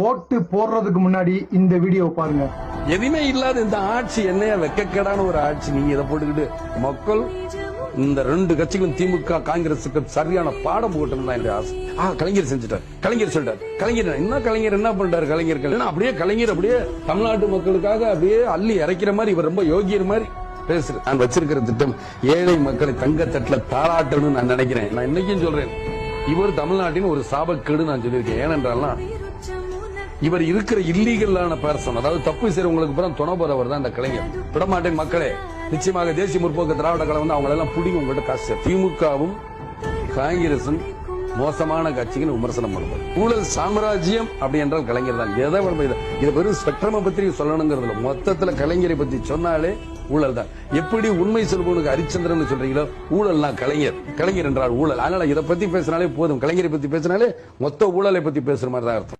ஓட்டு போடுறதுக்கு முன்னாடி இந்த வீடியோ பாருங்க. எதுவுமே இல்லாத இந்த ஆட்சி என்னைய வெக்கக்கேடான ஒரு ஆட்சி. நீங்க இதை போட்டுக்கிட்டு மக்கள் இந்த ரெண்டு கட்சிகளும் திமுக காங்கிரசுக்கு சரியான பாடம் போட்டோம் தான் ஆசை. கலைஞர் செஞ்சுட்டார், கலைஞர் சொல்லிட்டார், கலைஞர் என்ன கலைஞர் என்ன பண்ணிட்டாரு, கலைஞர்கள் அப்படியே கலைஞர் அப்படியே தமிழ்நாட்டு மக்களுக்காக அப்படியே அள்ளி இறைக்கிற மாதிரி இவர் ரொம்ப யோகியர் மாதிரி பேசுறேன். நான் வச்சிருக்கிற திட்டம் ஏழை மக்களை தங்கத்தட்டுல தாளாட்டணும்னு நான் நினைக்கிறேன். நான் இன்னைக்கும் சொல்றேன், இவர் தமிழ்நாட்டின் ஒரு சாபக்கேடு நான் சொல்லியிருக்கேன். ஏனென்றால் இவர் இருக்கிற இல்லீகலான பர்சன், அதாவது தப்பு செய்யறவங்களுக்கு புறம் துணை போறவர் தான் இந்த கலைஞர். விடமாட்டேன் மக்களே, நிச்சயமாக தேசிய முற்போக்கு திராவிட கழகம் வந்து அவங்க எல்லாம் பிடிக்கும். உங்கள்கிட்ட காசு திமுகவும் காங்கிரசும் மோசமான கட்சிகள் விமர்சனம் பண்ணுவார். ஊழல் சாம்ராஜ்யம் அப்படி என்றால் கலைஞர் தான். எதை இதை வெறும் ஸ்பெக்ட்ரமை பத்தி சொல்லணுங்கிறதுல மொத்தத்துல கலைஞரை பத்தி சொன்னாலே ஊழல் தான். எப்படி உண்மை சொல்பவனுக்கு ஹரிச்சந்திரன் சொல்றீங்களோ ஊழல்னா கலைஞர், கலைஞர் என்றால் ஊழல். அதனால இதை பத்தி பேசினாலே போதும், கலைஞரை பத்தி பேசினாலே மொத்த ஊழலை பத்தி பேசுற மாதிரி தான் அர்த்தம்.